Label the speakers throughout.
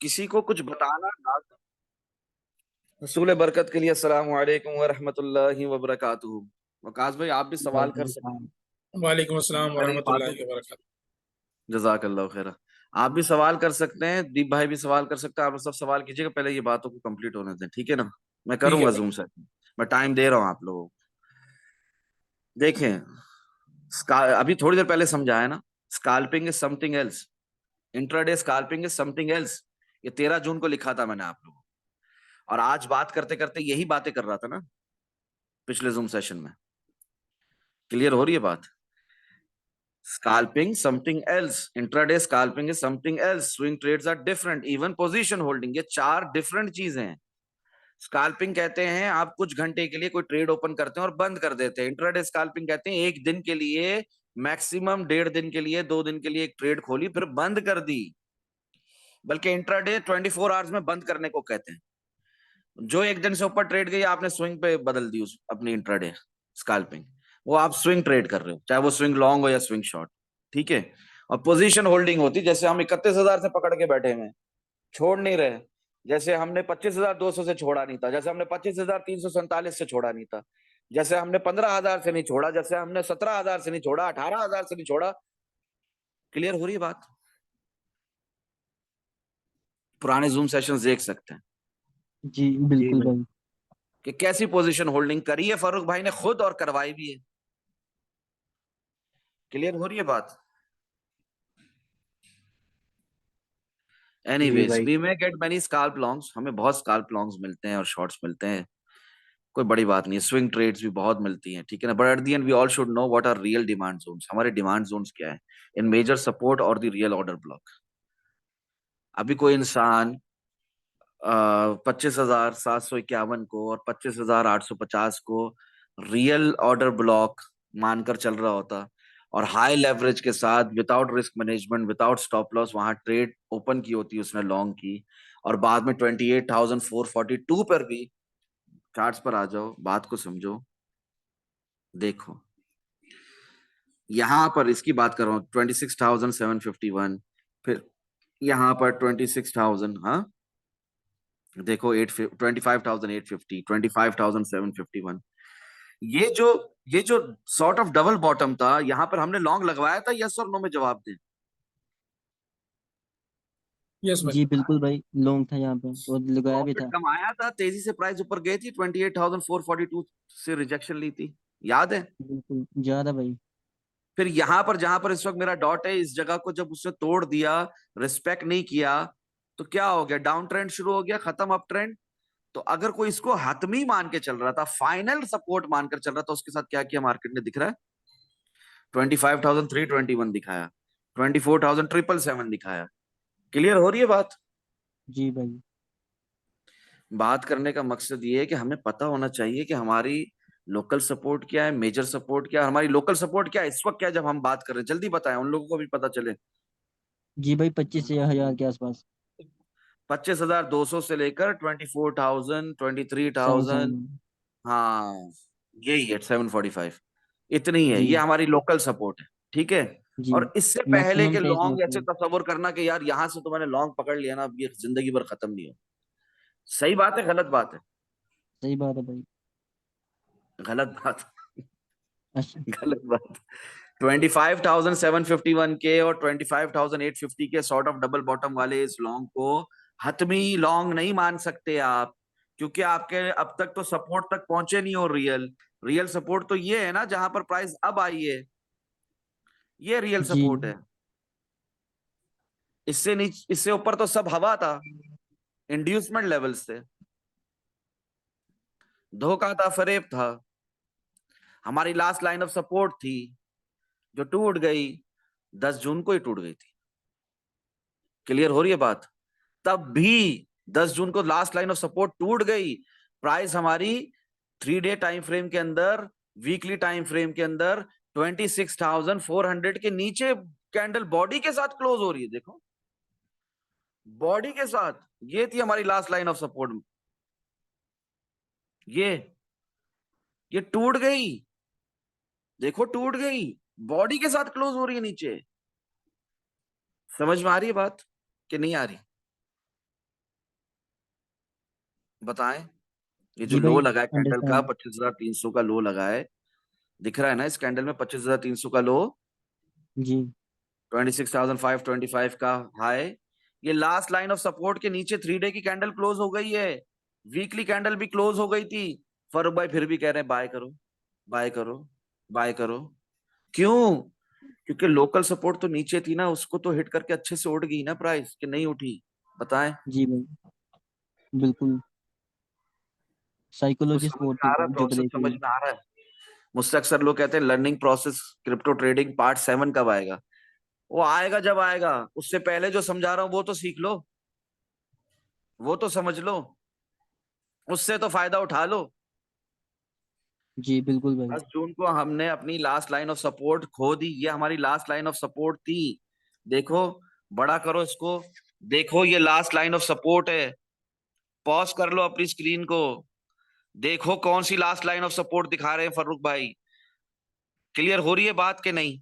Speaker 1: किसी को कुछ बताना ना। रसूल बरकत के लिए अस्सलाम वालेकुम व रहमतुल्लाहि व बरकातुहू। वकास भाई आप भी सवाल कर सकते हैं।
Speaker 2: वालेकुम अस्सलाम
Speaker 1: हमारी बातों
Speaker 2: वरहमतुल्लाहि
Speaker 1: को
Speaker 2: वबरकातुहू।
Speaker 1: जजाकल्लाह खैरा। आप भी सवाल कर सकते हैं, दीप भाई भी सवाल कर सकते हैं। आप लोग सब सवाल कीजिएगा, पहले ये बातों को कंप्लीट होने दें, ठीक है ना। मैं
Speaker 2: ठीक है
Speaker 1: करूंगा
Speaker 2: भाई।
Speaker 1: जूम से। मैं टाइम दे रहा हूँ आप लोगों को। देखें, अभी थोड़ी देर पहले समझाया ना। Scalping is something else, intraday scalping is something else. ये 13 जून को लिखा था मैंने आप लोगों को। और आज बात करते करते यही बातें कर रहा था ना, पिछले जूम सेशन में। क्लियर हो रही है बात। Scalping something else. Intraday scalping is something else. Swing trades are different. Even position holding, ये चार डिफरेंट चीजें हैं। स्काल्पिंग कहते हैं आप कुछ घंटे के लिए कोई ट्रेड ओपन करते हैं और बंद कर देते हैं। इंट्राडे स्काल्पिंग कहते हैं एक दिन के लिए, मैक्सिमम 1.5 दिन के लिए, 2 दिन के लिए एक ट्रेड खोली फिर बंद कर दी। बल्कि इंट्राडे 24 आवर्स में बंद करने को कहते हैं। जो एक दिन से ऊपर ट्रेड गई आपने स्विंग पे बदल दी उस अपनी इंट्राडे स्काल्पिंग। वो आप स्विंग ट्रेड कर रहे हो, चाहे वो स्विंग लॉन्ग हो या स्विंग शॉर्ट। ठीक है। और पोजीशन होल्डिंग होती, जैसे हम 31,000 से पकड़ के बैठे हुए हैं, छोड़ नहीं रहे। जैसे हमने 25,200 से छोड़ा नहीं था, जैसे हमने 25,347 से छोड़ा नहीं था, जैसे हमने 15,000 से नहीं छोड़ा, जैसे हमने 17,000 से नहीं छोड़ा, 18,000 से नहीं छोड़ा। क्लियर हो रही है बात। पुराने जूम सेशंस देख सकते हैं
Speaker 3: जी बिल्कुल भाई।
Speaker 1: कि कैसी पोजीशन होल्डिंग करी है फारूक भाई ने खुद, और करवाई भी है। क्लियर हो रही है बात।
Speaker 3: जी
Speaker 1: एनीवेज,
Speaker 3: भाई।
Speaker 1: We may get many scalp longs, हमें बहुत स्काल्प लॉन्ग्स मिलते हैं और शॉर्ट्स मिलते हैं। कोई बड़ी बात नहीं है। स्विंग ट्रेड्स भी बहुत मिलती हैं, ठीक है ना। But at the end we all should know what are real demand zones. हमारे डिमांड जोन्स क्या है इन मेजर सपोर्ट और द रियल ऑर्डर ब्लॉक। अभी कोई इंसान 25,751 को और 25,850 को रियल ऑर्डर ब्लॉक मानकर चल रहा होता, और हाई लेवरेज के साथ without risk management, without stop loss वहां ट्रेड ओपन की होती उसने लॉन्ग की, और बाद में 28,442 पर भी। चार्ट्स पर आ जाओ, बात को समझो। देखो यहां पर इसकी बात कर रहा हूँ, 26,751, फिर यहां पर 26,000, हाँ देखो 25,850, 25,751। ये जो ये जो सॉर्ट ऑफ डबल बॉटम था, यहां पर हमने लॉन्ग लगवाया था, यस और नो में जवाब दें।
Speaker 2: यस भाई।
Speaker 3: जी बिल्कुल भाई, लॉन्ग था यहाँ पे और लगाया भी
Speaker 1: प्रॉफिट
Speaker 3: था।
Speaker 1: कम आया था, तेजी से प्राइस ऊपर गई थी, 28,442 से रिजेक्शन ली थी, याद है।
Speaker 3: बिल्कुल ज्यादा भाई।
Speaker 1: फिर यहां पर जहां पर इस वक्त मेरा डॉट है, इस जगह को जब उसने तोड़ दिया, रिस्पेक्ट नहीं किया, तो क्या हो गया, डाउन ट्रेंड शुरू हो गया, खत्म अप ट्रेंड। तो अगर कोई इसको हतमी मान के चल रहा था, फाइनल सपोर्ट मानकर चल रहा था, उसके साथ क्या किया मार्केट ने, दिख रहा है। 25,321 दिखाया, 24,777 दिखाया। क्लियर हो रही है बात।
Speaker 3: जी भाई।
Speaker 1: बात करने का मकसद ये है कि हमें पता होना चाहिए कि हमारी लोकल सपोर्ट क्या है, मेजर सपोर्ट क्या है, हमारी लोकल सपोर्ट क्या है इस वक्त, क्या है जब हम बात कर रहे हैं, जल्दी बताएं उन लोगों को भी पता चले।
Speaker 3: जी भाई, 25,000 के आसपास।
Speaker 1: 25,200 से लेकर 24,000, 23,000।
Speaker 3: 7 7।
Speaker 1: हाँ, यही है 745। इतनी है, ये
Speaker 3: जी।
Speaker 1: हमारी लोकल सपोर्ट है, ठीक है।
Speaker 3: जी।
Speaker 1: और इससे पहले
Speaker 3: मैक्सिमम
Speaker 1: के
Speaker 3: प्राइस
Speaker 1: लॉन्ग
Speaker 3: होती
Speaker 1: ऐसे
Speaker 3: है।
Speaker 1: तस्वर करना कि यार यहां से तो मैंने लॉन्ग पकड़ लिया ना, अब ये जिंदगी भर खत्म नहीं हो। सही बात है, गलत बात है।
Speaker 3: सही बात है भाई।
Speaker 1: गलत बात।
Speaker 3: अच्छा।
Speaker 1: गलत बात। 25,751 के और 25,850 के सॉर्ट ऑफ डबल बॉटम वाले इस लॉन्ग को हतमी लॉन्ग नहीं मान सकते आप, क्योंकि आपके अब तक तो सपोर्ट तक पहुंचे नहीं हो। रियल रियल सपोर्ट तो ये है ना, जहां पर प्राइस अब आई है, ये रियल
Speaker 3: जी।
Speaker 1: सपोर्ट है। इससे नीचे, इससे ऊपर तो सब हवा था, इंड्यूसमेंट लेवल्स थे, धोखा था, फरेब था। हमारी लास्ट लाइन ऑफ सपोर्ट थी जो टूट गई, 10 जून को ही टूट गई थी। क्लियर हो रही है बात। तब भी 10 जून को लास्ट लाइन ऑफ सपोर्ट टूट गई, प्राइस हमारी 3 डे टाइम फ्रेम के अंदर, वीकली टाइम फ्रेम के अंदर 26,400 के नीचे कैंडल बॉडी के साथ क्लोज हो रही है। देखो बॉडी के साथ, ये थी हमारी लास्ट लाइन ऑफ सपोर्ट। ये ये टूट गई, देखो टूट गई, बॉडी के साथ क्लोज हो रही है नीचे। समझ में आ रही है बात कि नहीं आ रही। बताएं। ये जो
Speaker 3: जी
Speaker 1: लो
Speaker 3: भाई
Speaker 1: लगा है कैंडल का,
Speaker 3: अंडरस्टैंड।
Speaker 1: 25,300 का लो लगा है, दिख रहा है ना इस कैंडल में 25,300 का लो,
Speaker 3: जी
Speaker 1: 26,525 का हाई। ये लास्ट लाइन ऑफ सपोर्ट के नीचे 3 डे की कैंडल क्लोज हो गई है, वीकली कैंडल भी क्लोज हो गई थी। फारूक भाई फिर भी कह रहे हैं बाय करो, बाय करो, बाय करो। क्यों? क्योंकि लोकल सपोर्ट तो नीचे थी ना, उसको तो हिट करके अच्छे से उठ गई ना प्राइस, कि नहीं उठी? बताएं।
Speaker 3: जी भाई बिल्कुल,
Speaker 1: कुछ
Speaker 3: साइकोलॉजी
Speaker 1: समझ
Speaker 3: सपोर्ट
Speaker 1: में
Speaker 3: थी
Speaker 1: आ रहा है?
Speaker 3: भाई जो
Speaker 1: प्रोसेस
Speaker 3: ब्रेक
Speaker 1: समझ
Speaker 3: हुई।
Speaker 1: में आ रहा है? मुझसे अक्सर लोग कहते हैं learning process crypto trading part 7 कब आएगा? वो आएगा जब आएगा, उससे पहले जो समझा रहा हूं वो तो सीख लो, वो तो समझ लो, उससे तो फायदा उठा लो।
Speaker 3: जी बिल्कुल भाई।
Speaker 1: 10 जून को हमने अपनी लास्ट लाइन ऑफ सपोर्ट खो दी, ये हमारी लास्ट लाइन ऑफ सपोर्ट थी। देखो, बड़ा करो इसको, देखो ये लास्ट लाइन ऑफ सपोर्ट है। पॉज कर लो अपनी स्क्रीन को, देखो कौन सी लास्ट लाइन ऑफ सपोर्ट दिखा रहे हैं फर्रुख भाई। क्लियर हो रही है बात के नहीं?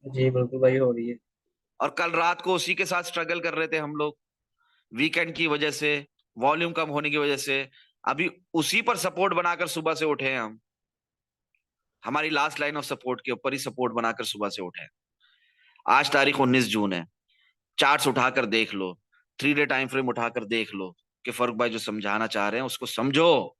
Speaker 4: जी बिल्कुल भाई हो रही है।
Speaker 1: और कल रात को उसी के साथ स्ट्रगल कर रहे थे हम लोग, वीकेंड की वजह से, वॉल्यूम कम होने की वजह से। अभी उसी पर सपोर्ट बनाकर सुबह से उठे हैं हम, हमारी लास्ट लाइन ऑफ सपोर्ट के ऊपर ही सपोर्ट बनाकर सुबह से उठे हैं। आज तारीख 19 जून है, चार्ट्स उठाकर देख लो, 3 डे टाइम फ्रेम उठाकर देख लो, कि फर्रुख भाई जो समझाना चाह रहे हैं उसको समझो।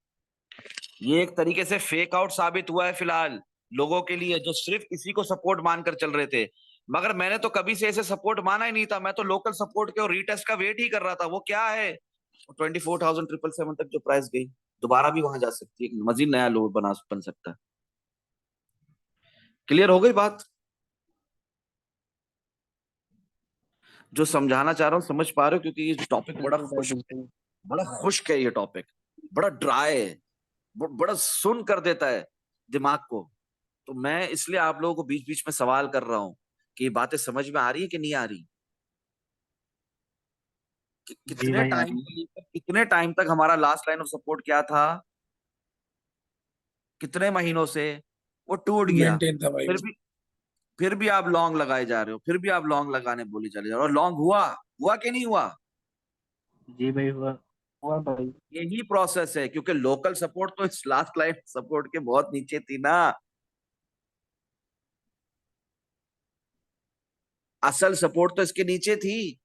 Speaker 1: ये एक तरीके से फेक आउट साबित हुआ है फिलहाल लोगों के लिए, जो सिर्फ इसी को सपोर्ट मानकर चल रहे थे। मगर मैंने तो कभी से ऐसे सपोर्ट माना ही नहीं था, मैं तो लोकल सपोर्ट के और रीटेस्ट का वेट ही कर रहा था। वो क्या है? 24,777 तक जो प्राइस गई, दोबारा भी वहां जा सकती है, मजीद नया लो बन सकता है। क्लियर हो गई बात? जो समझाना चाह रहा हूँ समझ पा रहे हो? क्योंकि ये टॉपिक बड़ा
Speaker 3: बिल्कुल भाई
Speaker 1: खुश्क है,
Speaker 3: बिल्कुल।
Speaker 1: बड़ा खुश्क है ये टॉपिक, बड़ा ड्राई है, बड़ा सुन कर देता है दिमाग को। तो मैं इसलिए आप लोगों को बीच बीच में सवाल कर रहा हूं कि ये बातें समझ में आ रही है कि नहीं आ रही?
Speaker 4: जी भाई आ रही है।
Speaker 1: कितने टाइम तक हमारा लास्ट लाइन ऑफ सपोर्ट क्या था? कितने महीनों से? वो टूट गया।
Speaker 2: मेंटेन था भाई।
Speaker 1: फिर भी फिर भी आप लॉन्ग लगाए जा रहे हो, फिर भी आप लॉन्ग लगाने बोली चले जा रहे हो, और लॉन्ग हुआ? हुआ कि नहीं हुआ?
Speaker 4: जी भाई हुआ।
Speaker 3: हुआ भाई।
Speaker 1: यही प्रोसेस है, क्योंकि लोकल सपोर्ट तो इस लास्ट लाइन सपोर्ट के बहुत नीचे थी ना। असल सपोर्ट तो इसके नीचे थी,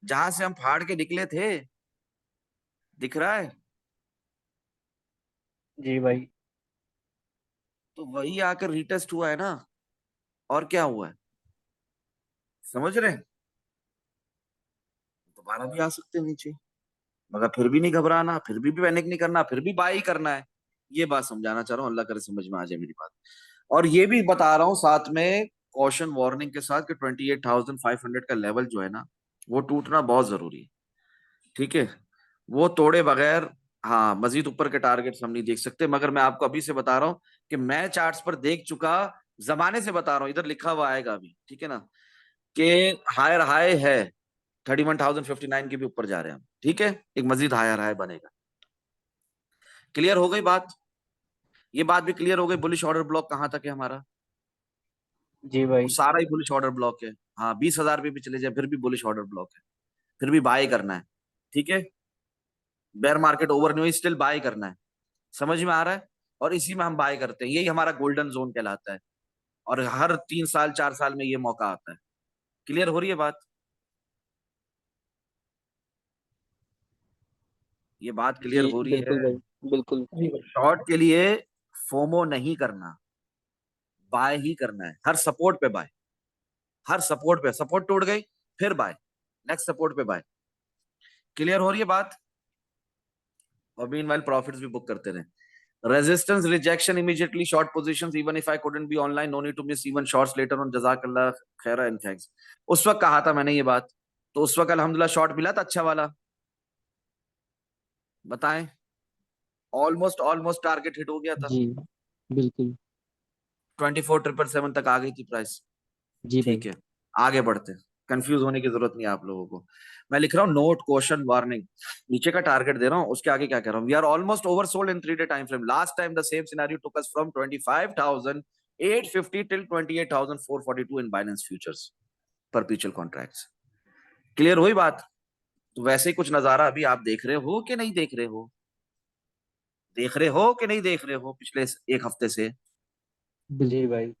Speaker 1: जहां से हम फाड़ के निकले थे। दिख रहा है?
Speaker 4: जी भाई।
Speaker 1: तो वही आकर रिटेस्ट हुआ है ना, और क्या हुआ है? समझ रहे हैं? दोबारा भी आ सकते हैं नीचे, मगर फिर भी नहीं घबराना, फिर भी पैनिक नहीं करना, फिर भी बाई करना है। ये बात समझाना चाह रहा हूँ, अल्लाह करे समझ में आ जाए मेरी बात। और ये भी बता रहा हूँ साथ में कॉशन वार्निंग के साथ, कि 28,500 का लेवल जो है ना, वो टूटना बहुत जरूरी है। ठीक है? वो तोड़े बगैर, हाँ, मजीद ऊपर के टारगेट्स हम नहीं देख सकते। मगर मैं आपको अभी से बता रहा हूँ कि मैं चार्ट्स पर देख चुका, जमाने से बता रहा हूँ, इधर लिखा हुआ आएगा अभी, ठीक है ना, कि हायर हाई है 31,059 के भी ऊपर जा रहे हैं हम। ठीक है? एक मजीद हायर हाई बनेगा। क्लियर हो गई बात? ये बात भी क्लियर हो गई, बुलिश ऑर्डर ब्लॉक कहां तक है हमारा?
Speaker 4: जी
Speaker 1: वो
Speaker 4: भाई।
Speaker 1: सारा ही बुलिश ऑर्डर ब्लॉक है। हाँ, 20,000 पे भी चले जाए फिर भी बुलिश ऑर्डर ब्लॉक है, फिर भी बाय करना है। ठीक है? बेयर मार्केट ओवर नहीं हुई, स्टिल बाय करना है। समझ में आ रहा है? और इसी में हम बाय करते हैं, यही हमारा गोल्डन जोन कहलाता है। और हर 3 साल 4 साल में ये मौका आता है। क्लियर हो रही है बात? ये बात क्लियर
Speaker 3: जी
Speaker 1: हो रही है?
Speaker 3: बिल्कुल भाई बिल्कुल।
Speaker 2: जी भाई।
Speaker 1: शॉर्ट के लिए फोमो नहीं करना, बाय ही करना है, हर सपोर्ट पे बाय, हर सपोर्ट पे। सपोर्ट टूट गई, फिर बाय, नेक्स्ट सपोर्ट पे बाय। क्लियर हो रही है बात? और मीनवाइल प्रॉफिट्स भी बुक करते रहे। Resistance rejection immediately short positions, even if I couldn't be online, no need to miss even shorts later on, जजाकल्लाह खैरा एंड थैंक्स। उस वक्त कहा था मैंने ये बात, तो उस वक्त अल्हम्दुलिल्लाह शॉर्ट मिला था अच्छा वाला। बताएं, ऑलमोस्ट ऑलमोस्ट टारगेट हिट हो गया था।
Speaker 3: जी बिल्कुल।
Speaker 1: 24,777 तक आ गई थी प्राइस।
Speaker 3: जी भाई।
Speaker 1: ठीक है, आगे बढ़ते हैं, कंफ्यूज होने की जरूरत नहीं है आप लोगों को। मैं लिख रहा हूँ नोट क्वेश्चन वार्निंग, नीचे का टारगेट दे रहा हूँ, उसके आगे क्या कह रहा हूँ? We are almost oversold in 3 day time frame, last time the same scenario took us from 25,850 till 28,442 in Binance futures perpetual contracts. Clear हुई बात? तो वैसे ही कुछ नजारा अभी आप देख रहे हो कि नहीं देख रहे हो? देख रहे हो कि नहीं देख रहे हो पिछले एक हफ्ते से?
Speaker 4: जी भाई।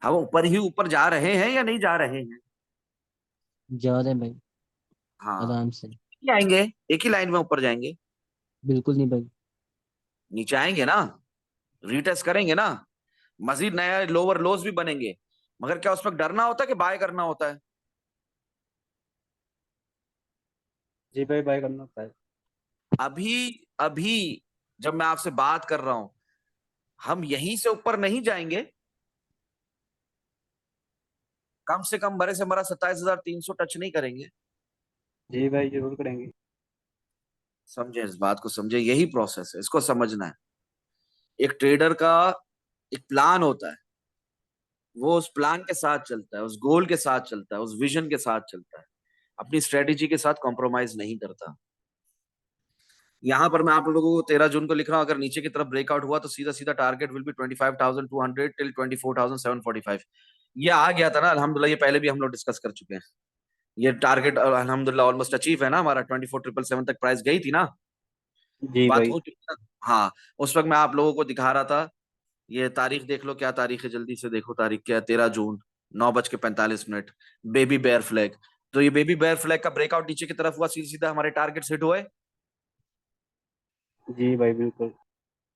Speaker 1: हम ऊपर ही ऊपर जा रहे हैं या नहीं जा रहे हैं?
Speaker 3: जा रहे हैं भाई,
Speaker 1: हाँ,
Speaker 3: आराम से।
Speaker 1: आएंगे, एक ही लाइन में ऊपर जाएंगे,
Speaker 3: बिल्कुल नहीं भाई।
Speaker 1: नीचे आएंगे ना, रीटेस्ट करेंगे ना, मजीद नया लोअर लोज भी बनेंगे, मगर क्या उसमें डरना होता है कि बाय करना होता है?
Speaker 4: जी भाई, बाय करना होता है।
Speaker 1: अभी अभी जब मैं आपसे बात कर रहा हूं, हम यहीं से ऊपर नहीं जाएंगे, कम से कम बड़े से बड़ा 27,300 टच नहीं करेंगे।
Speaker 4: जी भाई, जरूर करेंगे।
Speaker 1: समझे, इस बात को समझे, यही प्रोसेस है, इसको समझना है। एक ट्रेडर का एक प्लान होता है, वो उस प्लान के साथ चलता है, उस गोल के साथ चलता है, उस विजन के साथ चलता है, अपनी स्ट्रेटेजी के साथ कॉम्प्रोमाइज नहीं करता। यहां पर मैं आप लोगों को 13 जून को लिख रहा हूं, अगर नीचे की तरफ ब्रेकआउट हुआ तो सीधा सीधा टारगेट विल बी 25,200 टिल 24,745। ये आ गया था ना अल्हम्दुलिल्लाह, ये पहले भी हम लोग डिस्कस कर चुके हैं। ये टारगेट अल्हम्दुलिल्लाह ऑलमोस्ट अचीव है ना हमारा, 24,777 तक प्राइस गई थी ना,
Speaker 4: जी
Speaker 1: बात
Speaker 4: भाई।
Speaker 1: हो चुकी ना। हाँ, उस वक्त मैं आप लोगों को दिखा रहा था, ये तारीख देख लो, क्या तारीख है, जल्दी से देखो तारीख क्या है, 13 जून, 9:45। Baby bear flag. तो ये बेबी बेयर फ्लैग का ब्रेकआउट नीचे की तरफ हुआ, सीधा सीधा हमारे टारगेट हिट हुए
Speaker 4: जी भाई, बिल्कुल।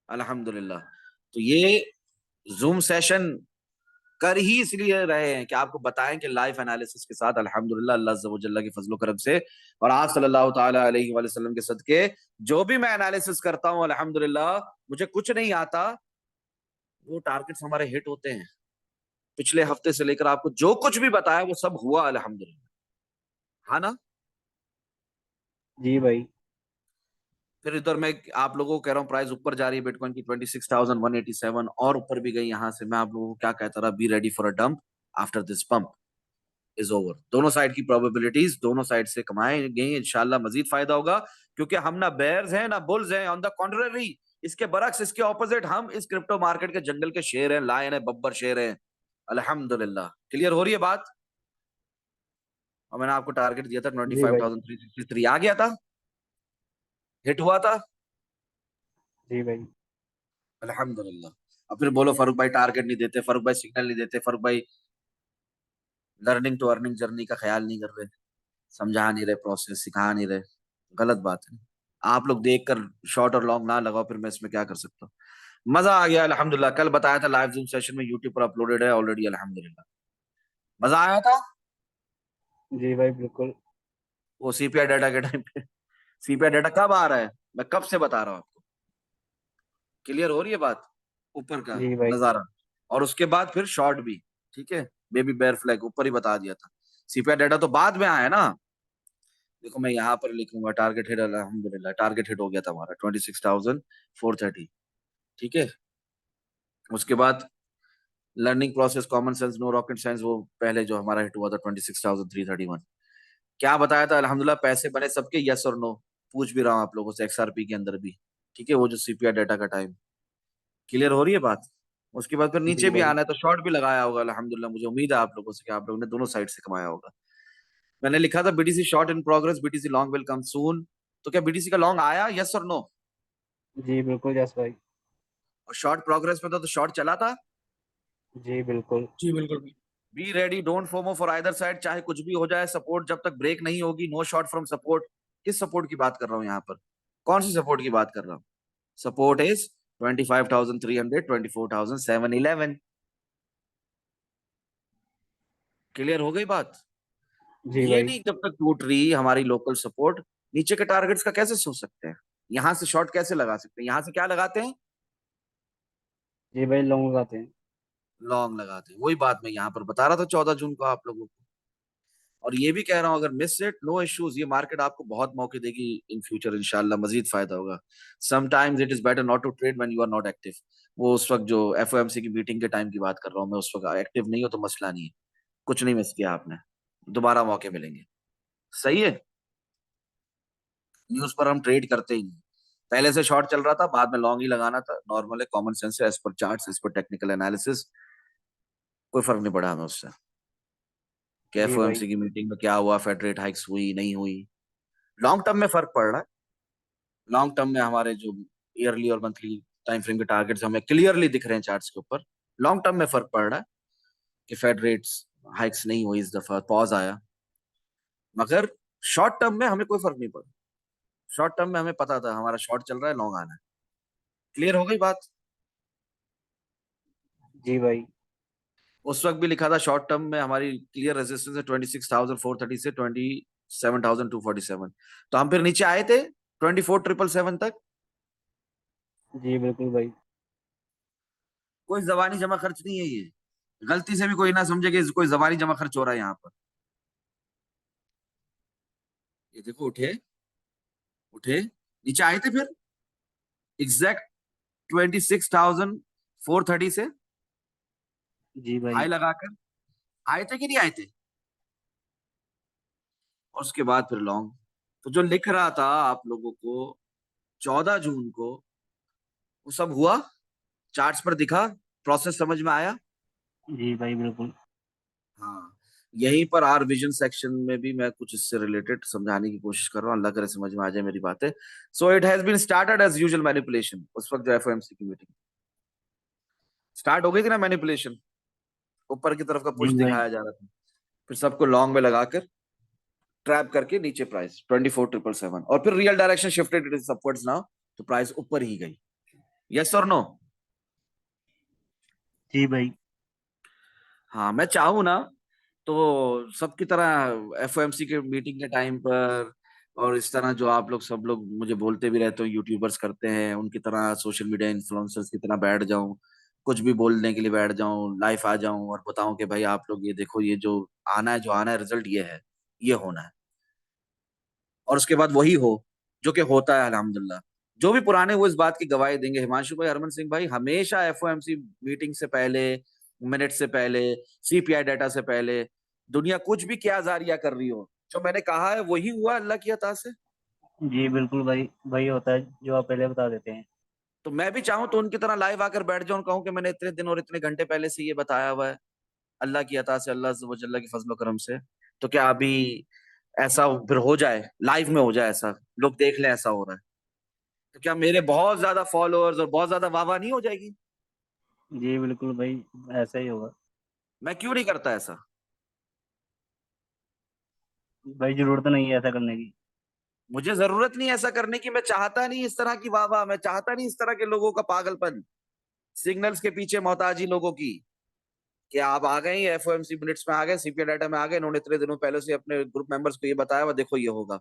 Speaker 1: अल्हम्दुलिल्लाह। तो ये जूम सेशन कर ही इसलिए रहे हैं कि आपको बताएं कि लाइफ एनालिसिस के साथ अल्हम्दुलिल्लाह अल्लाह अज़्ज़ व जल्ला के फजलो करम से और आप सल्लल्लाहु ताला अलैहि वसल्लम के सदके जो भी मैं एनालिसिस करता हूं अल्हम्दुलिल्लाह, मुझे कुछ नहीं आता, वो टारगेट्स हमारे हिट होते हैं। पिछले हफ्ते से लेकर आपको जो कुछ भी बताया वो सब हुआ अल्हम्दुलिल्लाह, हाँ ना।
Speaker 4: जी भाई।
Speaker 1: फिर इधर मैं आप लोगों को कह रहा हूँ प्राइस ऊपर जा रही है बिटकॉइन की 26,187 और ऊपर भी गई यहां से। मैं आप लोगों को क्या कहता रहा, be ready for a dump after this pump is over. दोनों साइड की प्रोबेबिलिटीज दोनों साइड से कमाएंगे इंशाल्लाह, मजीद फायदा होगा, क्योंकि हम ना बेयर्स हैं ना बुल्स हैं, ऑन द कॉन्ट्ररी, इसके बरक्स, इसके ऑपोजिट हम इस क्रिप्टो मार्केट के जंगल के शेर हैं, लायन है, बब्बर शेर हैं अल्हम्दुलिल्लाह। क्लियर हो रही है बात? और मैंने आपको टारगेट दिया था ट्वेंटी
Speaker 4: जी
Speaker 1: फाइव
Speaker 4: भाई।
Speaker 1: थाउजेंड थ्री सिक्सटी थ्री आ गया था, हिट हुआ था
Speaker 4: जी भाई।
Speaker 1: अल्हम्दुलिल्लाह। अब फिर बोलो फारूक भाई टारगेट नहीं देते, फारूक भाई सिग्नल नहीं देते, फारूक भाई लर्निंग टू अर्निंग जर्नी का ख्याल नहीं कर रहे, समझा नहीं रहे, प्रोसेस सिखा नहीं रहे। गलत बात है। आप लोग देख कर शॉर्ट और लॉन्ग ना लगाओ, फिर मैं इसमें क्या कर सकता हूँ। मजा आ गया अल्हम्दुलिल्लाह, कल बताया था लाइव जूम सेशन में यूट्यूब पर अपलोडेड है ऑलरेडी अल्हम्दुलिल्लाह। मजा आया था
Speaker 4: जी भाई, बिल्कुल।
Speaker 1: वो सीपीआई डाटा के टाइम पे। सीपीआई डाटा कब आ रहा है, मैं कब से बता रहा हूँ आपको। क्लियर हो रही है बात, ऊपर का
Speaker 4: जी भाई।
Speaker 1: नजारा। और उसके बाद फिर शॉर्ट भी, ठीक है, बेबी बेयर फ्लैग ऊपर ही बता दिया था। सीपीआई डाटा तो बाद में आया ना। देखो मैं यहाँ पर लिखूंगा टारगेट हिट, अल्हम्दुलिल्लाह टारगेट हिट हो गया था हमारा 26,430, ठीक है। उसके बाद learning process, common sense, no rocket science, वो पहले जो हमारा हिट हुआ था 26,331। क्या बताया था अल्हम्दुलिल्लाह, पैसे बने सबके, यस और नो। पूछ भी रहा हूँ आप लोगों से एक्सआरपी के अंदर भी, ठीक है, वो जो सीपीआई डाटा का टाइम। क्लियर हो रही है बात? उसके बाद फिर
Speaker 4: जी
Speaker 1: नीचे भी
Speaker 4: भाई।
Speaker 1: आना है तो शॉर्ट भी लगाया होगा अल्हम्दुलिल्लाह, मुझे उम्मीद है आप लोगों से कि आप लोगों ने दोनों साइड से कमाया होगा। मैंने लिखा था BTC short in progress, BTC long will come soon. तो क्या बीटीसी का लॉन्ग आया, यस और नो?
Speaker 4: जी बिल्कुल, यस भाई।
Speaker 1: और शॉर्ट प्रोग्रेस में था तो शॉर्ट चला था।
Speaker 4: जी बिल्कुल।
Speaker 2: जी बिल्कुल भाई।
Speaker 1: Be ready, don't FOMO for either side, चाहे कुछ भी हो जाए, सपोर्ट जब तक ब्रेक नहीं होगी, नो शॉर्ट फ्रॉम सपोर्ट। किस सपोर्ट की बात कर रहा हूँ यहाँ पर, कौन सी सपोर्ट की बात कर रहा हूँ? Support is 25,300, 24,711। क्लियर हो गई बात?
Speaker 4: जी
Speaker 1: ये
Speaker 4: भाई।
Speaker 1: नहीं जब तक टूट रही हमारी लोकल सपोर्ट, नीचे के टारगेट्स का कैसे सोच सकते हैं, यहां से शॉर्ट कैसे लगा सकते हैं, यहां से क्या लगाते हैं,
Speaker 4: जी भाई, लॉन्ग लगाते हैं।
Speaker 1: लॉन्ग लगाते हैं। वही बात मैं यहाँ पर बता रहा था 14 जून को आप लोगों को। और ये भी कह रहा हूं अगर मिस इट नो इश्यूज, ये मार्केट आपको बहुत मौके देगी इन फ्यूचर, इंशाल्लाह मजीद फायदा होगा। Sometimes it is better not to trade when you are not active. वो उस वक्त जो एफओएमसी की मीटिंग के टाइम की बात कर रहा हूँ मैं, उस वक्त एक्टिव नहीं हो तो मसला नहीं है, कुछ नहीं मिस किया आपने, दोबारा मौके मिलेंगे। सही है, न्यूज पर हम ट्रेड करते ही नहीं। पहले से शॉर्ट चल रहा था, बाद में लॉन्ग ही लगाना था, नॉर्मल है, कॉमन सेंस है, as per charts, as per technical analysis, कोई फर्क नहीं पड़ा हमें उससे कि
Speaker 4: जी भाई।
Speaker 1: एफओएमसी की मीटिंग में क्या हुआ, फेड रेट हाइक्स हुई नहीं हुई, लॉन्ग टर्म में फर्क पड़ रहा है। लॉन्ग टर्म में हमारे जो ईयरली और मंथली टाइम फ्रेम के टारगेट्स हमें क्लियरली दिख रहे हैं चार्ट्स के ऊपर। लॉन्ग टर्म में फर्क पड़ रहा है कि फेड रेट्स हाइक्स नहीं हुई इस दफा, पॉज आया। मगर शॉर्ट टर्म में हमें कोई फर्क नहीं पड़ा। शॉर्ट टर्म में हमें पता था हमारा शॉर्ट चल रहा है, लॉन्ग आना है। क्लियर हो गई बात?
Speaker 4: जी भाई।
Speaker 1: उस वक्त भी लिखा था शॉर्ट टर्म में हमारी क्लियर रेजिस्टेंस है 26,430 से 27,247। तो हम फिर नीचे आए थे 24,777 तक।
Speaker 4: जी बिल्कुल भाई।
Speaker 1: कोई जबानी जमा खर्च नहीं है ये, गलती से भी कोई ना समझे कि कोई जबानी जमा खर्च हो रहा है यहाँ पर। ये देखो, उठे उठे, नीचे आए थे फिर एग्जैक्ट 26,430 से
Speaker 4: जी भाई।
Speaker 1: हाई लगाकर आए थे कि नहीं आए थे? और उसके बाद फिर लॉन्ग। तो जो लिख रहा था आप लोगों को 14 जून को, वो सब हुआ, चार्ट्स पर दिखा, प्रोसेस समझ में आया।
Speaker 4: जी भाई बिल्कुल।
Speaker 1: हाँ, यहीं पर आर विजन सेक्शन में भी मैं कुछ इससे रिलेटेड समझाने की कोशिश कर रहा हूँ, अल्लाह करे समझ में आ जाए मेरी बातें। So it has been started as usual manipulation. उस वक्त जो एफओएमसी की मीटिंग स्टार्ट हो गई थी ना, मैनिपुलेशन, ऊपर की तरफ का पुश
Speaker 4: जी भाई।
Speaker 1: दिखाया जा रहा था, फिर सबको लॉन्ग में लगाकर ट्रैप करके नीचे प्राइस 24,777, और फिर real direction shifted, it is upwards now, तो प्राइस ऊपर ही गई। यस और नो?
Speaker 4: जी भाई।
Speaker 1: हाँ, मैं चाहूँ ना तो सबकी तरह एफओएमसी के मीटिंग के टाइम पर, और इस तरह जो आप लोग सब लोग मुझे बोलते भी रहते हो यूट्यूबर्स करते हैं, उनकी तरह सोशल मीडिया इन्फ्लुएंसर्स की तरह बैठ जाऊं, कुछ भी बोलने के लिए बैठ जाऊं, लाइव आ जाऊं और बताऊं कि भाई आप लोग ये देखो, ये जो आना है, जो आना है रिजल्ट ये है, ये होना है, और उसके बाद वही हो जो कि होता है अल्हम्दुलिल्लाह। जो भी पुराने वो इस बात की गवाही देंगे। हिमांशु भाई, हरमन सिंह भाई, हमेशा एफओएमसी मीटिंग से पहले, मिनट से पहले, सीपीआई डाटा से पहले, दुनिया कुछ भी क्या जारिया कर रही हो, जो मैंने कहा है वही हुआ अल्लाह की अता से।
Speaker 4: जी बिल्कुल भाई, वही होता है जो आप पहले बता देते हैं।
Speaker 1: तो मैं भी चाहूं तो उनकी तरह लाइव आकर बैठ जाऊं और कहूं कि मैंने इतने दिन और इतने घंटे पहले से ये बताया हुआ है, अल्लाह की अता से, अल्लाह अज़्ज़ व जल्ला की फजल करम से। तो क्या अभी ऐसा फिर हो जाए, लाइव में हो जाए, ऐसा लोग देख लें ऐसा हो रहा है, तो क्या मेरे बहुत ज्यादा फॉलोअर्स और बहुत ज्यादा वाहवाही नहीं हो जाएगी?
Speaker 4: जी बिल्कुल भाई, ऐसा ही होगा।
Speaker 1: मैं क्यों नहीं करता ऐसा?
Speaker 4: भाई जरूरत नहीं है ऐसा करने की।
Speaker 1: मुझे जरूरत नहीं ऐसा करने की, मैं चाहता नहीं इस तरह की वाहवाह, मैं चाहता नहीं इस तरह के लोगों का पागलपन, सिग्नल्स के पीछे मोहताजी लोगों की, कि आप आ गए एफओएमसी मिनट्स में आ गए, सीपीआई डाटा में आ गए, इन्होंने इतने दिनों पहले से अपने ग्रुप मेंबर्स को ये बताया हुआ, देखो ये होगा,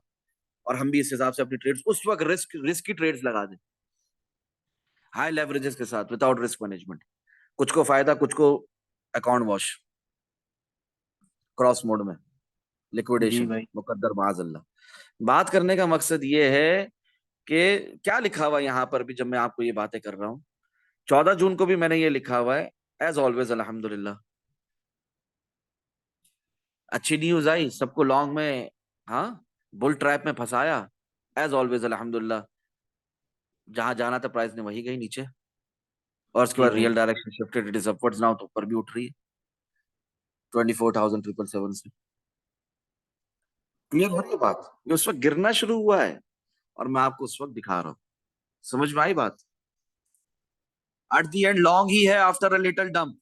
Speaker 1: और हम भी इस हिसाब से अपनी ट्रेड्स उस वक्त रिस्की ट्रेड्स लगा दें, हाई लेवरेजेस के साथ, विदाउट रिस्क मैनेजमेंट। कुछ को फायदा, कुछ को अकाउंट वॉश, क्रॉस मोड में
Speaker 4: जी
Speaker 1: लिक्विडेशन,
Speaker 4: भाई।
Speaker 1: मुकद्दर माजल्ला। बात करने का मकसद ये है कि क्या लिखा हुआ यहाँ पर भी, जब मैं आपको ये बातें कर रहा हूँ, 14 जून को भी मैंने ये लिखा हुआ है, एज ऑलवेज अल्हम्दुलिल्लाह, अच्छी न्यूज आई, सबको लॉन्ग में, हाँ, बुल ट्रैप में फंसाया, एज ऑलवेज अल्हम्दुलिल्लाह, जहां जाना था प्राइस ने वही गई नीचे, और उसके
Speaker 4: जी
Speaker 1: बाद
Speaker 4: भाई।
Speaker 1: Real direction shifted, it is upwards now, तो ऊपर भी उठ रही है 24,777 से। क्लियर हो रही है बात? ये उस वक्त गिरना शुरू हुआ है और मैं आपको उस वक्त दिखा रहा हूँ। समझ में आई बात? एट दी एंड लॉन्ग ही है after a little dump.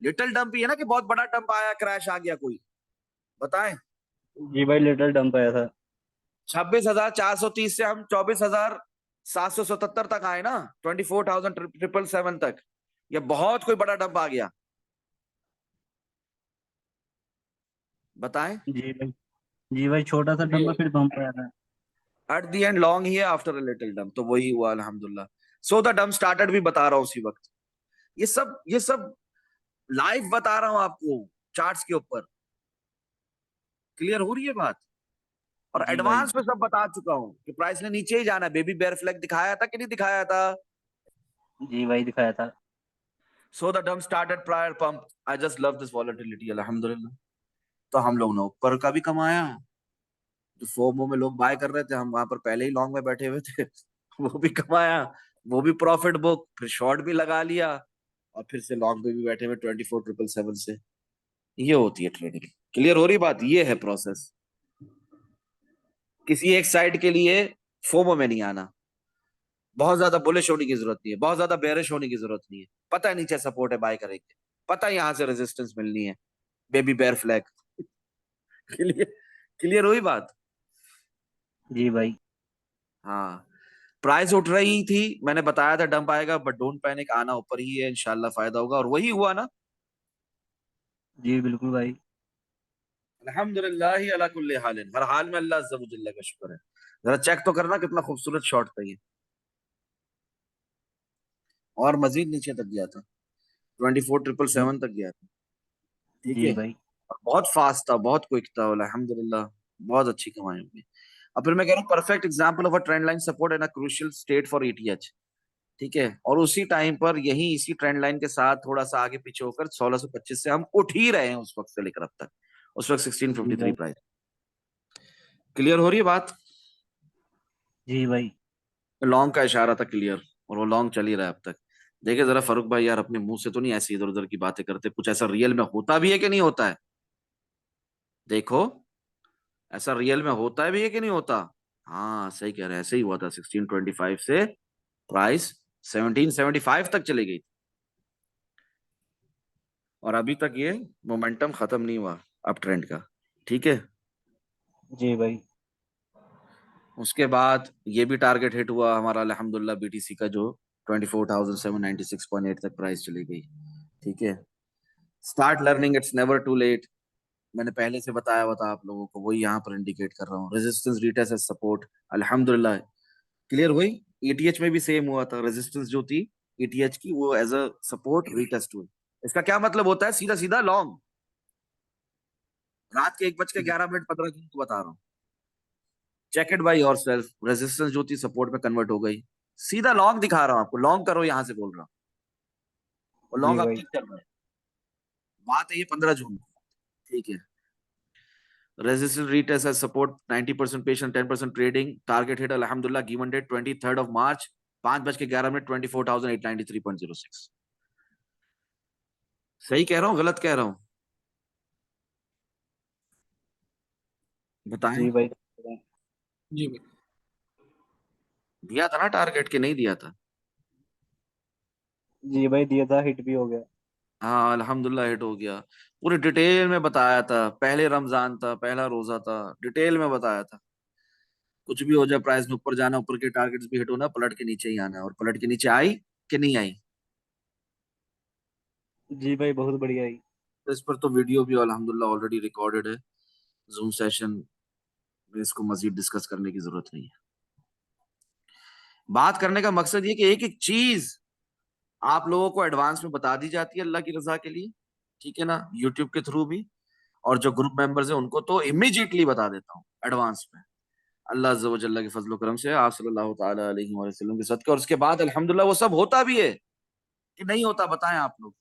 Speaker 1: Little dump ही है ना, कि बहुत बड़ा डंप आया, क्रैश आ गया कोई? बताएं।
Speaker 4: जी भाई, लिटिल डंप आया था।
Speaker 1: 26,430 से हम 24,777 तक आए ना, 24,777 तक। ये बहुत कोई बड़ा डंप आ गया? बताएं।
Speaker 4: जी भाई। जी भाई, छोटा सा डंप फिर बम्प आया था।
Speaker 1: एट दी एंड लॉन्ग ही है आफ्टर अ लिटिल डंप, तो वही हुआ अल्हम्दुलिल्लाह। सो द डंप स्टार्टेड भी बता रहा हूं उसी वक्त। ये सब लाइव बता रहा हूं आपको, चार्ट्स के ऊपर। क्लियर हो रही है बात? और
Speaker 4: जी भाई।
Speaker 1: एडवांस में सब बता चुका हूं कि प्राइस ने नीचे ही जाना है। बेबी बेयर फ्लैग दिखाया था कि नहीं दिखाया था?
Speaker 4: जी भाई, दिखाया था।
Speaker 1: So the dump started prior pump, I just love this volatility अल्हम्दुलिल्लाह। तो हम लोग ने ऊपर का भी कमाया, जो फोमो में लोग बाय कर रहे थे, हम वहां पर पहले ही लॉन्ग में बैठे हुए थे, वो भी कमाया, वो भी प्रॉफिट बुक, फिर शॉर्ट भी लगा लिया, और फिर से लॉन्ग पे भी बैठे हुए 24,777 से। ये होती है ट्रेडिंग। क्लियर हो रही बात? ये है प्रोसेस। किसी एक साइड के लिए फोमो में नहीं आना, बहुत ज्यादा बुलिश होने की जरूरत नहीं है, बहुत ज्यादा बेरिश होने की जरूरत नहीं है। पता है नीचे सपोर्ट है, बाय करेंगे, पता है यहां से रेजिस्टेंस मिलनी है, baby bear flag. Clear, clear हुई बात?
Speaker 4: जी भाई।
Speaker 1: हाँ, प्राइस उठ रही थी, मैंने बताया था डंप आएगा, बट डोंट पैनिक, आना ऊपर ही है, इंशाल्लाह फायदा होगा, और वही हुआ ना।
Speaker 4: जी बिल्कुल भाई।
Speaker 1: अल्हम्दुलिल्लाह अला कुल्ली हालिन, हर हाल में अल्लाह अज़्ज़ा व जल्ल का शुक्र है। जरा चेक तो करना कितना खूबसूरत शॉट था ये, और मजीद नीचे तक गया था, 24,777 तक गया था। ठीक
Speaker 4: जी
Speaker 1: है,
Speaker 4: भाई।
Speaker 1: और बहुत फास्ट था, बहुत क्विक था, अल्हम्दुलिल्लाह बहुत अच्छी कमाई होगी। अब फिर मैं कह रहा हूँ perfect example of a trend line support in a crucial state for ETH. ठीक है, और उसी टाइम पर यही इसी ट्रेंड लाइन के साथ थोड़ा सा आगे पीछे होकर 1625 से हम उठ ही रहे हैं उस वक्त से लेकर अब तक, उस वक्त
Speaker 4: जी
Speaker 1: 1653
Speaker 4: भाई।
Speaker 1: प्राइस। क्लियर हो रही है बात?
Speaker 4: जी भाई।
Speaker 1: लॉन्ग का इशारा था क्लियर, और वो लॉन्ग चल ही रहा है अब तक। देखिए जरा फरूक भाई यार, अपने मुंह से तो नहीं ऐसी इधर उधर की बातें करते, कुछ ऐसा रियल में होता भी है कि नहीं होता है? देखो, ऐसा रियल में होता है भी है कि नहीं होता? हाँ सही कह रहे हैं, ऐसे ही हुआ था, 1625 से प्राइस 1775 तक चली गई, और अभी तक ये मोमेंटम खत्म नहीं हुआ अप ट्रेंड का। ठीक है,
Speaker 4: जी भाई।
Speaker 1: उसके बाद ये भी टारगेट हिट हुआ हमारा अल्हम्दुलिल्लाह, बीटीसी का, जो 24,796.8 तक प्राइस चली गई। ठीक है, start learning, it's never too late. मैंने पहले से बताया हुआ था आप लोगों को, वही यहाँ पर इंडिकेट कर रहा हूँ, रेजिस्टेंस रीटेस्ट एज सपोर्ट, अल्हम्दुलिल्लाह क्लियर हुई। ईटीएच में भी सेम हुआ था, रेजिस्टेंस जो थी ईटीएच की, वो एज अ सपोर्ट रीटेस्ट हुई। इसका क्या मतलब होता है? सीधा सीधा लॉन्ग, रात के 1:11:15 को बता रहा हूँ, check it by yourself, resistance जो थी सपोर्ट में कन्वर्ट हो गई, सीधा लॉन्ग दिखा रहा हूँ आपको, लॉन्ग करो यहां से बोल रहा हूँ, और
Speaker 4: जी
Speaker 1: लॉन्ग अब
Speaker 4: भाई।
Speaker 1: तक चल रहा है। बात है ये 15 जून की। ठीक है, resistance retest as support, 90% patient, 10% trading, target hit alhamdulillah, given date 23rd of March, 5:11 24,893.06। सही कह रहा हूँ गलत कह रहा हूँ? बताएं।
Speaker 4: जी भाई।
Speaker 2: जी भाई।
Speaker 1: दिया था ना टारगेट, के नहीं दिया था?
Speaker 4: जी भाई दिया था, हिट भी हो गया।
Speaker 1: हाँ अल्हम्दुलिल्लाह हिट हो गया, पूरी डिटेल में बताया था, पहले रमजान था, पहला रोजा था, डिटेल में बताया था। कुछ भी हो जाए, प्राइस में ऊपर जाना, ऊपर के टारगेट्स भी हिट होना, पलट के नीचे ही आना है, और पलट के नीचे आई कि नहीं आई?
Speaker 4: जी भाई बहुत बढ़िया ही।
Speaker 1: तो इस पर तो वीडियो भी अल्हम्दुलिल्लाह ऑलरेडी रिकॉर्डेड है, जूम सेशन में इसको मजीद डिस्कस करने की जरूरत नहीं है। बात करने का मकसद ये कि एक एक चीज आप लोगों को एडवांस में बता दी जाती है अल्लाह की रजा के लिए, ठीक है ना, यूट्यूब के थ्रू भी, और जो ग्रुप मेंबर्स हैं उनको तो इमीडिएटली बता देता हूँ एडवांस में, अल्लाह अज़्ज़ा व जल्ला के फजल करम से, आप सल्लल्लाहु ताला अलैहि वसल्लम के सदक़े, और उसके बाद अल्हम्दुलिल्लाह वो सब होता भी है कि नहीं होता, बताएं आप लोग।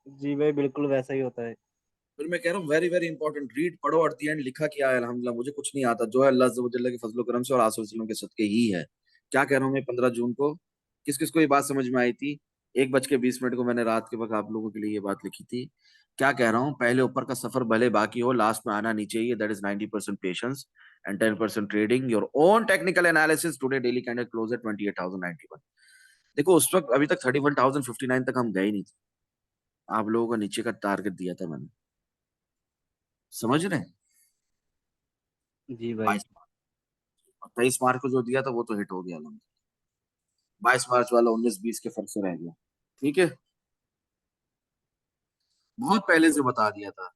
Speaker 4: जी भाई बिल्कुल वैसा ही होता है।
Speaker 1: फिर मैं कह रहा हूँ वेरी वेरी इंपॉर्टेंट, रीड पढ़ो, एट द एंड लिखा क्या है, अल्हम्दुलिल्लाह मुझे कुछ नहीं आता, जो है अल्लाह अज़्ज़ा व जल्ला के फजल करम से और आसो वसल्लम के सदक़े ही है। क्या कह रहा हूँ मैं? 15 जून को किस किस को ये बात समझ में आई थी? 1:20 को मैंने रात के वक्त आप लोगों के लिए ये बात लिखी थी। क्या कह रहा हूँ? पहले ऊपर का सफर भले बाकी हो, लास्ट में आना नहीं चाहिए, that is 90% patience and 10% trading, your own technical analysis, today daily candle close eight 28,091। देखो उस वक्त अभी तक 31,059 तक हम गए नहीं थे, आप लोगों को नीचे का टारगेट दिया था मैंने, समझ रहे हैं?
Speaker 4: जी भाई।
Speaker 1: 22 और 23 मार्च को जो दिया था वो तो हिट हो गया, 22 मार्च वाला 19-20 के फर्क से रह गया। ठीक है, बहुत पहले से बता दिया था,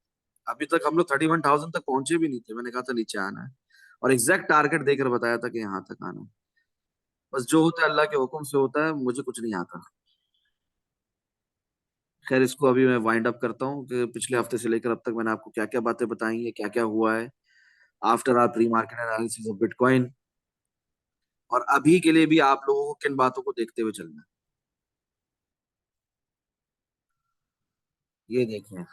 Speaker 1: अभी तक हम लोग 31,000 तक पहुंचे भी नहीं थे, मैंने कहा था नीचे आना है, और एग्जैक्ट टारगेट देकर बताया था कि यहाँ तक आना है। बस जो होता है अल्लाह के हुक्म से होता है, मुझे कुछ नहीं आता। खैर इसको अभी मैं वाइंड अप करता हूँ कि पिछले हफ्ते से लेकर अब तक मैंने आपको क्या क्या बातें बताई है, क्या क्या हुआ है after our pre market analysis of bitcoin, और अभी के लिए भी आप लोगों को किन बातों को देखते हुए चलना है, ये देखें।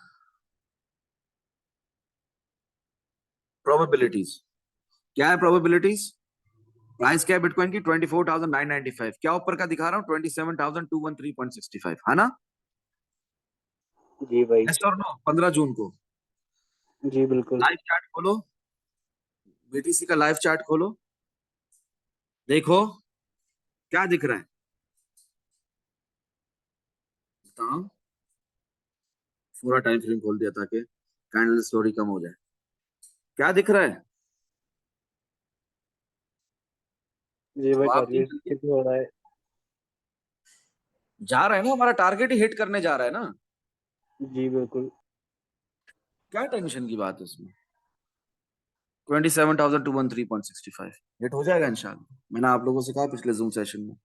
Speaker 1: प्रोबेबिलिटीज, क्या है प्रोबेबिलिटीज? प्राइस क्या है बिटकॉइन की? 24,995, क्या ऊपर का दिखा रहा हूँ? 27,213.65, है ना?
Speaker 4: जी भाई।
Speaker 1: यस और नो? 15 जून को
Speaker 4: जी बिल्कुल।
Speaker 1: लाइव चैट खोलो, बीटीसी का लाइव चार्ट खोलो, देखो क्या दिख रहा है, बताओ। पूरा टाइम फ्रेम खोल दिया ताकि कैंडल स्टोरी कम हो जाए। क्या दिख रहा है?
Speaker 4: जी भाई,
Speaker 1: जवाब
Speaker 4: टारगेट
Speaker 1: दीजिए।
Speaker 4: कितना हो रहा है?
Speaker 1: जा रहा है ना, हमारा टारगेट ही हिट करने जा रहा है ना।
Speaker 4: जी बिल्कुल।
Speaker 1: क्या टेंशन की बात है इसमें? 27,213.65 हिट हो जाएगा इंशाल्लाह। मैंने आप लोगों से कहा पिछले जूम सेशन में,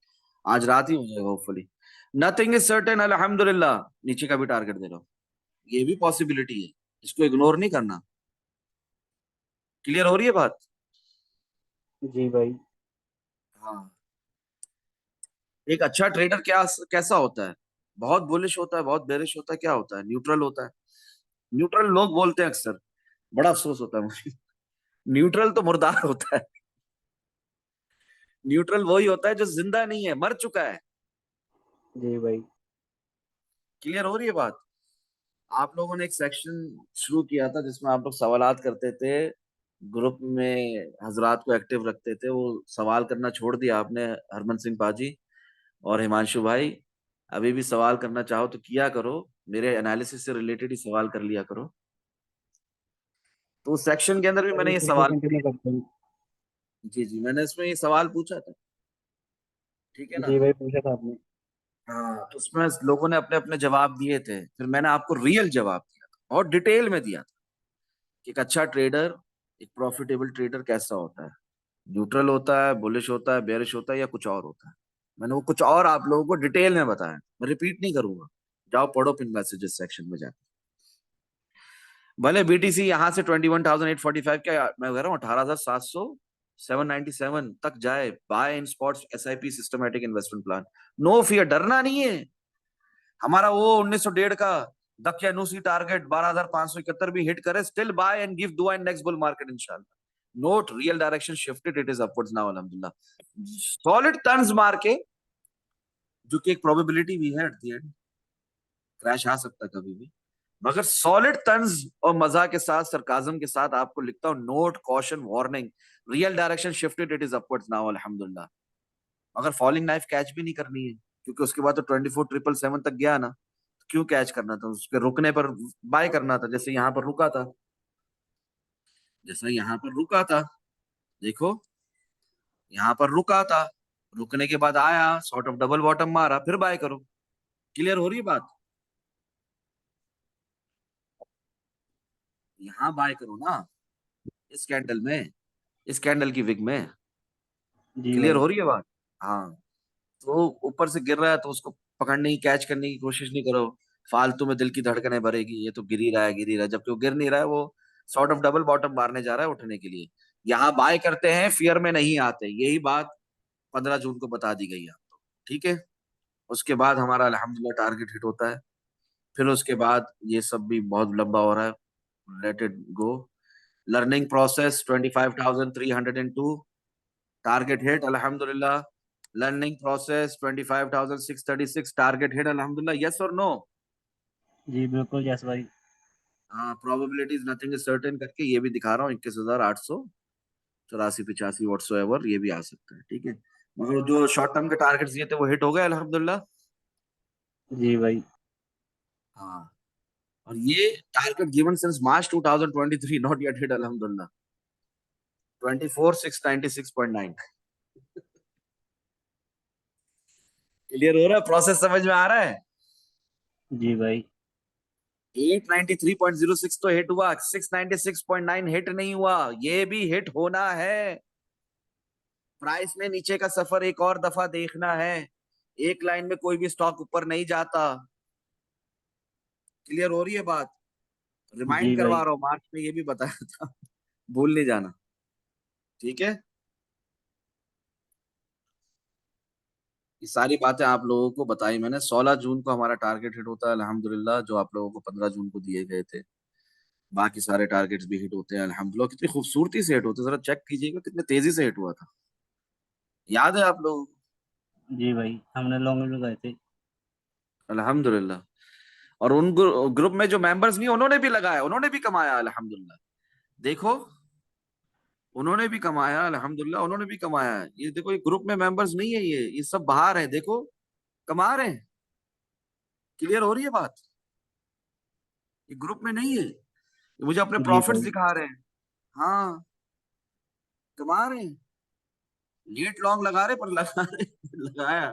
Speaker 1: आज रात ही हो जाएगा होपफुली। नथिंग इज सर्टेन, अल्हम्दुलिल्लाह। नीचे का भी टारगेट दे रहा हूं, ये भी पॉसिबिलिटी है, इसको इग्नोर नहीं करना। क्लियर हो रही है बात?
Speaker 4: जी भाई।
Speaker 1: हाँ। एक अच्छा ट्रेडर क्या कैसा होता है? बहुत बुलिश होता है, बहुत बेरिश होता है, क्या होता है? न्यूट्रल होता है। न्यूट्रल लोग बोलते हैं अक्सर, बड़ा अफसोस होता है मुझे। न्यूट्रल तो मुर्दार होता है। न्यूट्रल वही होता है जो जिंदा नहीं है, मर चुका है।
Speaker 4: जी भाई।
Speaker 1: क्लियर हो रही है बात? आप लोगों ने एक सेक्शन शुरू किया था जिसमें आप लोग सवालात करते थे, ग्रुप में हजरात को एक्टिव रखते थे, वो सवाल करना छोड़ दिया आपने, हरमन सिंह पाजी और हिमांशु भाई। अभी भी सवाल करना चाहो तो किया करो, मेरे एनालिसिस से रिलेटेड ही सवाल कर लिया करो। तो उस सेक्शन के अंदर भी मैंने
Speaker 4: अभी
Speaker 1: ये
Speaker 4: फिर से
Speaker 1: सवाल,
Speaker 4: कंटिन्यू करते हैं।
Speaker 1: जी जी, मैंने इसमें ये सवाल पूछा था, ठीक है ना।
Speaker 4: जी भाई, पूछा था आपने।
Speaker 1: हाँ, तो उसमें लोगों ने अपने अपने जवाब दिए थे, फिर मैंने आपको रियल जवाब दिया था और डिटेल में दिया था कि एक अच्छा ट्रेडर, एक प्रॉफिटेबल ट्रेडर कैसा होता है। न्यूट्रल होता है, बुलिश होता है, बेयरिश होता है, या कुछ और होता है। मैंने वो कुछ और आप लोगों को डिटेल में बताया, मैं रिपीट नहीं करूंगा। जाओ पढ़ो पिन मैसेजेस सेक्शन में जाकर। भले बीटीसी यहां से 21,845 क्या मैं कह रहा हूँ 18,700 797 तक जाए, buy in spots SIP systematic investment plan. No fear, डरना नहीं है। हमारा वो 1901 का दक्यानूसी टारगेट 12,571 भी हिट करे, स्टिल बाय एंड गिव दुआ इन नेक्स्ट बुल मार्केट इंशाल्लाह। Note real direction shifted, it is upwards now अल्हम्दुलिल्लाह। सॉलिड टन्स मार के, जो कि एक प्रोबेबिलिटी भी है, एट द एंड क्रैश आ सकता है कभी भी, मगर सॉलिड तंज और मजा के साथ, सरकाजम के साथ आपको लिखता हूं, note caution warning, real direction shifted, it is upwards now अल्हम्दुलिल्लाह। मगर फॉलिंग नाइफ कैच भी नहीं करनी है, क्योंकि उसके बाद तो 24,777 तक गया ना, तो क्यों कैच करना था? उसके रुकने पर बाय करना था, जैसे यहां पर रुका था, जैसा यहां पर रुका था, देखो यहां पर रुका था, रुकने के बाद आया, सॉर्ट ऑफ डबल बॉटम मारा, फिर बाय करो। क्लियर हो रही है बात? यहां बाय करो ना, इस कैंडल में, इस कैंडल की विग में।
Speaker 4: जी
Speaker 1: क्लियर
Speaker 4: भाई।
Speaker 1: हो रही है बात? हाँ। तो ऊपर से गिर रहा है तो उसको पकड़ने की, कैच करने की कोशिश नहीं करो, फालतू में दिल की धड़कनें भरेगी, ये तो गिर ही रहा है गिर ही रहा है, जबकि वो गिर नहीं रहा है, वो सॉर्ट ऑफ डबल बॉटम मारने जा रहा है उठने के लिए। यहाँ बाय करते हैं, फियर में नहीं आते, यही बात 15 जून को बता दी गई आपको, ठीक है। उसके बाद हमारा अल्हम्दुलिल्लाह टारगेट हिट होता है। फिर उसके बाद ये सब भी बहुत लंबा हो रहा है, let it go. Learning process 25,302, target hit अल्हम्दुलिल्लाह। लर्निंग प्रोसेस 25,636, टारगेट हिट अल्हम्दुलिल्लाह। यस और नो?
Speaker 4: जी बिल्कुल, यस भाई।
Speaker 1: हाँ, प्रोबेबिलिटीज नथिंग इज सर्टेन करके ये भी दिखा रहा हूँ, 21,884 85 व्हाट्सोएवर, ये भी आ सकता है, ठीक है। मगर जो शॉर्ट टर्म के टारगेट्स दिए थे वो हिट हो गए अल्हम्दुलिल्लाह।
Speaker 4: जी भाई।
Speaker 1: हाँ, और ये target given since March 2023 not yet hit अल्हम्दुलिल्लाह। 24,696.9। क्लियर हो रहा है? प्रोसेस समझ में आ रहा है?
Speaker 4: जी भाई।
Speaker 1: 893.06 तो हिट हुआ, 696.9 हिट नहीं हुआ, ये भी हिट होना है। प्राइस ने नीचे का सफर एक और दफा देखना है, एक लाइन में कोई भी स्टॉक ऊपर नहीं जाता। क्लियर हो रही है बात? रिमाइंड
Speaker 4: जी
Speaker 1: करवा
Speaker 4: भाई।
Speaker 1: रहा हूँ, मार्च में ये भी बताया था, भूल नहीं जाना, ठीक है। ये सारी बातें आप लोगों को बताई मैंने। 16 जून को हमारा टारगेट हिट होता है अल्हम्दुलिल्लाह, जो आप लोगों को 15 जून को दिए गए थे। बाकी सारे टारगेट्स भी हिट होते हैं अल्हम्दुलिल्लाह। कितनी खूबसूरती से हिट होते हैं, जरा चेक कीजिएगा कितने तेजी से हिट हुआ था। याद है आप लोगों को?
Speaker 4: जी भाई, हमने लॉन्ग में गए थे।
Speaker 1: अल्हम्दुलिल्लाह। और उन ग्रुप में जो मेंबर्स नहीं, उन्होंने भी लगाया, उन्होंने भी कमाया अल्हम्दुलिल्लाह। देखो उन्होंने भी कमाया अल्हम्दुलिल्लाह, उन्होंने भी कमाया है। ये देखो, ये ग्रुप में मेंबर्स नहीं है, ये सब बाहर है, देखो कमा रहे हैं। क्लियर हो रही है बात? ये ग्रुप में नहीं है, ये मुझे अपने
Speaker 4: जी
Speaker 1: प्रॉफिट्स
Speaker 4: भाई।
Speaker 1: दिखा रहे हैं। हाँ, कमा रहे हैं। लेट लॉन्ग लगा रहे, पर लगा रहे लगाया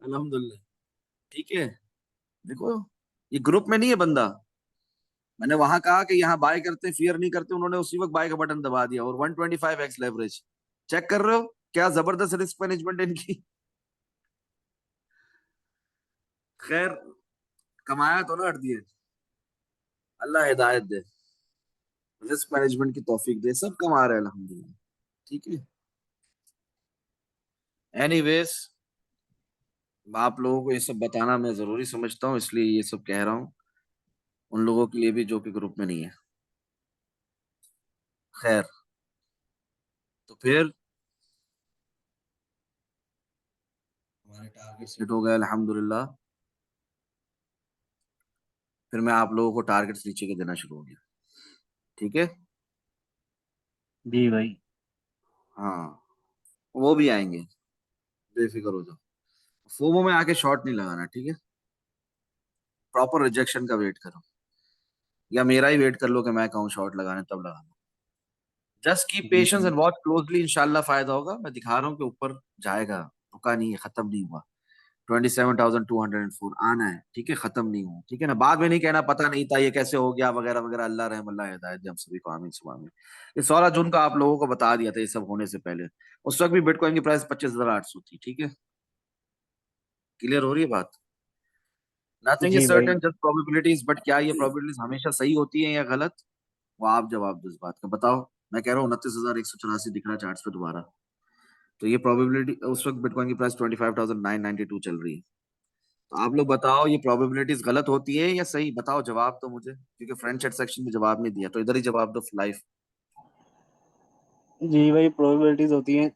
Speaker 1: अल्हम्दुलिल्लाह। ठीक है, देखो ये ग्रुप में नहीं है बंदा। मैंने वहां कहा कि यहाँ बाय करते फियर नहीं करते, उन्होंने उसी वक्त बाय का बटन दबा दिया, और 125x लेवरेज। चेक कर रहे हो क्या जबरदस्त रिस्क मैनेजमेंट इनकी। खैर, कमाया तो ना हट दिए। अल्लाह हिदायत दे, रिस्क मैनेजमेंट की तौफीक दे, सब कमा रहे हैं अल्हम्दुलिल्लाह। ठीक है, एनीवेज, आप लोगों को ये सब बताना मैं जरूरी समझता हूँ, इसलिए ये सब कह रहा हूँ उन लोगों के लिए भी जो कि ग्रुप में नहीं है। खैर, तो फिर हमारे टारगेट सेट हो गए अल्हम्दुलिल्लाह। फिर मैं आप लोगों को टारगेट्स नीचे के देना शुरू हो गया। ठीक है,
Speaker 4: जी भाई।
Speaker 1: हाँ, वो भी आएंगे, बेफिक्र हो जाओ। फोमो में आके शॉर्ट नहीं लगाना, ठीक है? प्रॉपर रिजेक्शन का वेट करो, या मेरा ही वेट कर लो कि मैं कहूँ शॉर्ट लगाने, तब लगाना। जस्ट कीप
Speaker 4: जी
Speaker 1: पेशेंस
Speaker 4: भाई।
Speaker 1: एंड वॉच क्लोजली, इंशाल्लाह फायदा होगा। मैं दिखा रहा हूँ कि ऊपर जाएगा, रुका नहीं है, खत्म नहीं हुआ। 27,204 आना है, ठीक है? खत्म नहीं हुआ, ठीक है ना? बाद में नहीं कहना पता नहीं था ये कैसे हो गया वगैरह वगैरह। अल्लाह रहम, अल्लाह हिदायत दे हम सभी को, आमीन सुबह में। ये 16 जून का आप लोगों को बता दिया था, ये सब होने से पहले। उस वक्त भी बिटकॉइन की प्राइस 25,800 थी, ठीक है? क्लियर हो रही है बात? नथिंग इज
Speaker 4: जी भाई।
Speaker 1: Certain, just probabilities. बट क्या ये प्रोबेबिलिटीज हमेशा सही होती है या गलत? वो आप जवाब दो इस बात का, बताओ। मैं कह रहा हूँ 29,184 दिख रहा है चार्ट्स पे दोबारा। तो ये प्रोबेबिलिटी, उस वक्त बिटकॉइन की प्राइस 25,992 चल रही है। तो आप लोग बताओ, ये प्रोबेबिलिटीज गलत होती है या सही? बताओ, जवाब तो मुझे, क्योंकि फ्रेंड चैट सेक्शन में जवाब नहीं दिया, तो इधर ही जवाब दो लाइव।
Speaker 4: जी भाई, प्रोबेबिलिटीज होती हैं,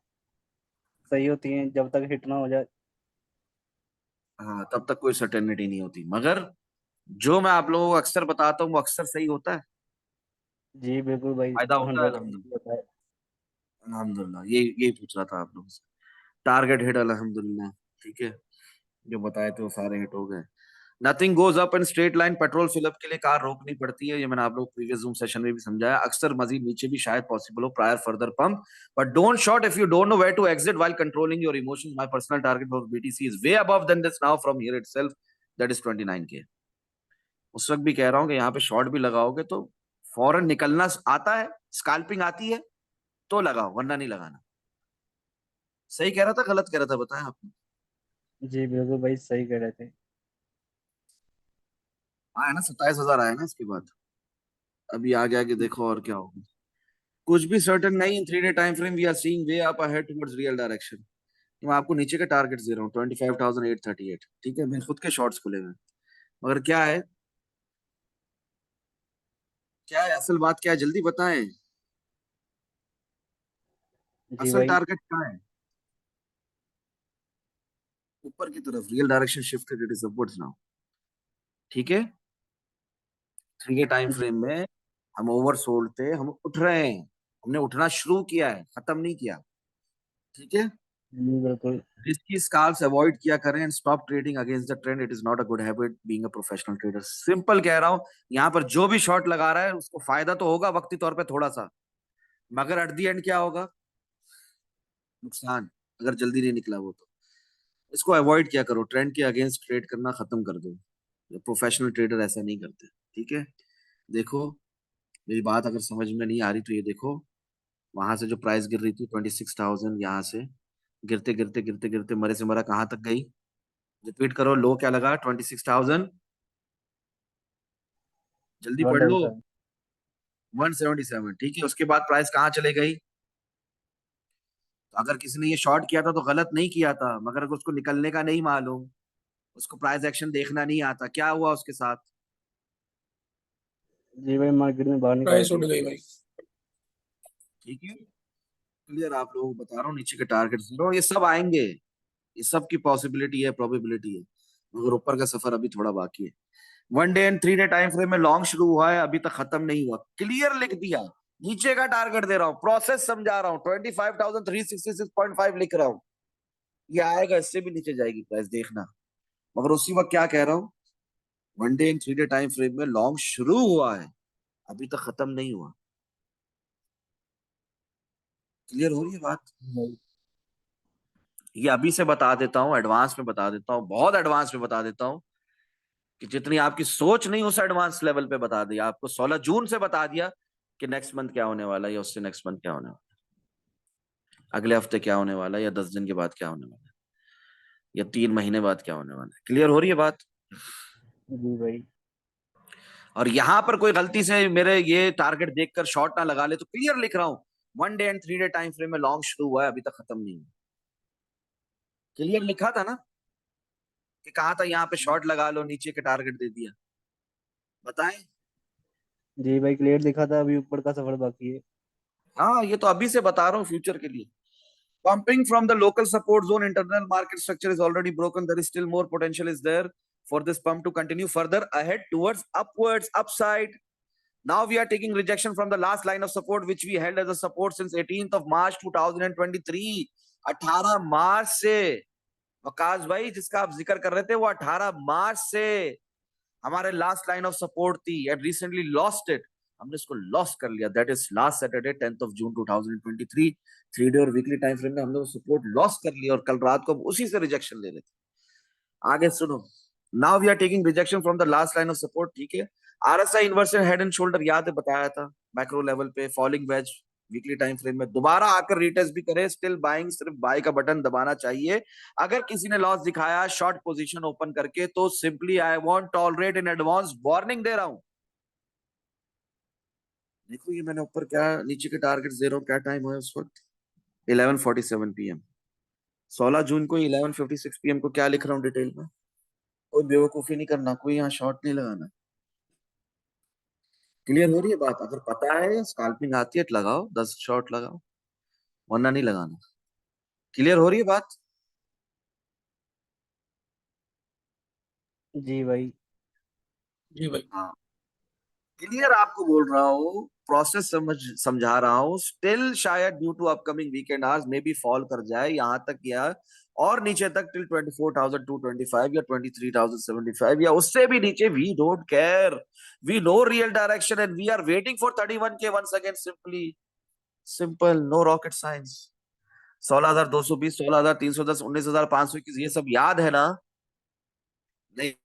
Speaker 4: सही होती हैं जब तक हिट ना हो जाए।
Speaker 1: हाँ, तब तक कोई सर्टेनिटी नहीं होती, मगर जो मैं आप लोगों को अक्सर बताता हूँ वो अक्सर सही होता है।
Speaker 4: जी बिल्कुल भाई,
Speaker 1: फायदा होता है
Speaker 4: 100%
Speaker 1: अल्हम्दुलिल्लाह।
Speaker 4: होता है।
Speaker 1: अल्हम्दुलिल्लाह, ये पूछ रहा था आप लोगों से। टारगेट हिट अल्हम्दुलिल्लाह, ठीक है? जो बताए थे वो सारे हिट हो गए। Nothing goes up in straight line. Petrol fill up के लिए कार रोकनी पड़ती है, ये मैंने आप लोग प्रीवियस जूम सेशन में भी समझाया। अक्सर मजीद नीचे भी शायद पॉसिबल हो prior further pump, but don't short if you don't know where to exit while controlling your emotions. My personal target for BTC is way above than this now from here itself, that is 29K। उस वक्त भी कह रहा हूं कि यहाँ पे short भी लगाओगे तो फौरन निकलना आता है, स्कैल्पिंग आती है तो लगाओ, वरना नहीं लगाना। सही कह रहा था गलत कह रहा था, बताएं आप।
Speaker 4: जी बिल्कुल भाई, सही कह रहे थे।
Speaker 1: आया ना 27,000 आया ना इसके बाद। अभी आगे आगे देखो और क्या होगा। कुछ भी सर्टेन नहीं। In 3 day time frame we are seeing way up ahead towards real direction. मैं आपको नीचे के टारगेट्स दे रहा हूँ, 25,838, ठीक है? मेरे खुद के शॉर्ट्स खुले हुए हैं। मगर क्या है, क्या है असल बात, क्या है जल्दी बताएं।
Speaker 4: जी
Speaker 1: असल
Speaker 4: भाई।
Speaker 1: टारगेट क्या है? ऊपर की तरफ, real direction shifted, it is upwards now, ठीक है? 3 डे टाइम
Speaker 4: जी
Speaker 1: फ्रेम में हम ओवर सोल्ड थे, हम उठ रहे हैं, हमने उठना शुरू किया है, खत्म नहीं किया, ठीक है?
Speaker 4: जी बिल्कुल।
Speaker 1: रिस्की स्कैल्प्स अवॉइड किया करें and stop trading against the trend. It is not a good habit being a professional trader. Simple कह रहा हूं, यहाँ पर जो भी शॉर्ट लगा रहा है उसको फायदा तो होगा वक्ती तौर पे थोड़ा सा, मगर एट दी एंड क्या होगा? नुकसान, अगर जल्दी नहीं निकला वो तो। इसको अवॉइड किया करो, ट्रेंड के अगेंस्ट ट्रेड करना खत्म कर दो। प्रोफेशनल ट्रेडर ऐसा नहीं करते, ठीक है? देखो, मेरी बात अगर समझ में नहीं आ रही तो ये देखो, वहां से जो प्राइस गिर रही थी 26,000, यहाँ से गिरते गिरते गिरते गिरते मरे से मरा कहाँ तक गई? रिपीट करो, लो क्या लगा? 26,000। जल्दी पढ़ लो।
Speaker 4: 177।
Speaker 1: 177, ठीक है? उसके बाद प्राइस कहाँ चले गई? तो अगर किसी ने ये शॉर्ट किया था तो गलत नहीं किया था, मगर अगर उसको निकलने का नहीं मालूम, उसको प्राइस एक्शन देखना नहीं आता, क्या हुआ उसके साथ?
Speaker 4: जी भाई, मार्केट में बाहर निकाल
Speaker 2: प्राइस उठ
Speaker 4: दी।
Speaker 2: गई भाई।
Speaker 1: ठीक है, क्लियर? आप लोगों को बता रहा हूँ, नीचे के टारगेट जीरो, ये सब आएंगे, ये सब की पॉसिबिलिटी है, प्रोबेबिलिटी है, मगर ऊपर का सफर अभी थोड़ा बाकी है। 1 day and 3 day time frame में लॉन्ग शुरू हुआ है, अभी तक खत्म नहीं हुआ, क्लियर लिख दिया। नीचे का टारगेट दे रहा हूं, प्रोसेस समझा रहा हूं, 25,366.5 लिख रहा हूं, ये आएगा, इससे भी नीचे जाएगी प्राइस देखना। मगर उसी वक्त क्या कह रहा हूं, 1 day and 3 day time frame में लॉन्ग शुरू हुआ है, अभी तक खत्म नहीं हुआ। क्लियर हो रही है बात?
Speaker 3: भाई
Speaker 1: ये अभी से बता देता हूं, एडवांस में बता देता हूं, बहुत एडवांस में बता देता हूं कि जितनी आपकी सोच नहीं उस एडवांस लेवल पे बता दिया आपको। 16 जून से बता दिया कि नेक्स्ट मंथ क्या होने वाला है, या उससे नेक्स्ट मंथ क्या होने वाला है, अगले हफ्ते क्या होने वाला है, या 10 दिन के बाद क्या होने वाला है, या 3 महीने बाद क्या होने वाला है। क्लियर हो रही है बात?
Speaker 4: जी भाई।
Speaker 1: और यहां पर कोई गलती से मेरे ये टारगेट देखकर शॉर्ट ना लगा ले तो क्लियर लिख रहा हूं, 1 day and 3 day time frame में लॉन्ग शुरू हुआ है, अभी तक खत्म नहीं हुआ। क्लियर लिखा था ना कि कहा था यहां पे शॉर्ट लगा लो, नीचे के टारगेट दे दिया, बताएं?
Speaker 4: जी भाई क्लियर दिखा था, अभी ऊपर का सफर बाकी है।
Speaker 1: हाँ, ये तो अभी से बता रहा हूँ फ्यूचर के लिए। Pumping from the local support zone, internal market structure is already broken. There is still more potential is there for this pump to continue further ahead towards upwards, upside. Now we are taking rejection from the last line of support, which we held as a support since 18th of March 2023. 18 मार्च से, वकास भाई जिसका आप जिक्र कर रहे थे, वो 18 मार्च से हमारे लास्ट लाइन ऑफ सपोर्ट थी, एंड रिसेंटली लॉस्ट इट, हमने इसको लॉस कर लिया। That is last Saturday 10th of June 2023, 3 day और वीकली टाइम फ्रेम में हमने वो सपोर्ट लॉस कर लिया, और कल रात को हम उसी से रिजेक्शन ले रहे थे। आगे सुनो, now we are taking rejection from the last line of support, ठीक है। RSI inversion head and shoulder याद है, बताया था मैक्रो लेवल पे, falling wedge weekly time frame में दोबारा आकर रीटेस्ट भी करे, स्टिल बाइंग, सिर्फ बाय का बटन दबाना चाहिए। अगर किसी ने लॉस दिखाया शॉर्ट पोजीशन ओपन करके, तो simply I want tolerate in advance, warning दे रहा हूं। देखो ये मैंने ऊपर क्या नीचे के टारगेट्स दे रहा हूं, क्या टाइम है उस वक्त, 11:47 PM। 16 जून को 11:56 PM को क्या लिख रहा हूँ डिटेल में, कोई बेवकूफी नहीं करना, कोई यहाँ शॉर्ट नहीं लगाना। क्लियर हो रही है बात? अगर पता है स्कैल्पिंग आती है तो लगाओ, 10 शॉर्ट लगाओ, वरना नहीं लगाना। क्लियर हो रही है बात?
Speaker 4: जी भाई।
Speaker 2: जी भाई।
Speaker 1: हाँ, क्लियर आपको बोल रहा हूँ, प्रोसेस समझा रहा हूँ। स्टिल शायद due to upcoming weekend hours may be fall कर जाए यहां तक, या और नीचे तक टिल 24,225 या 23,075 या उससे भी नीचे। We don't care, we know real direction and we are waiting for 31K once again. Simply simple, no rocket science. 16,220, 16,310, 19,521, ये सब याद है ना? नहीं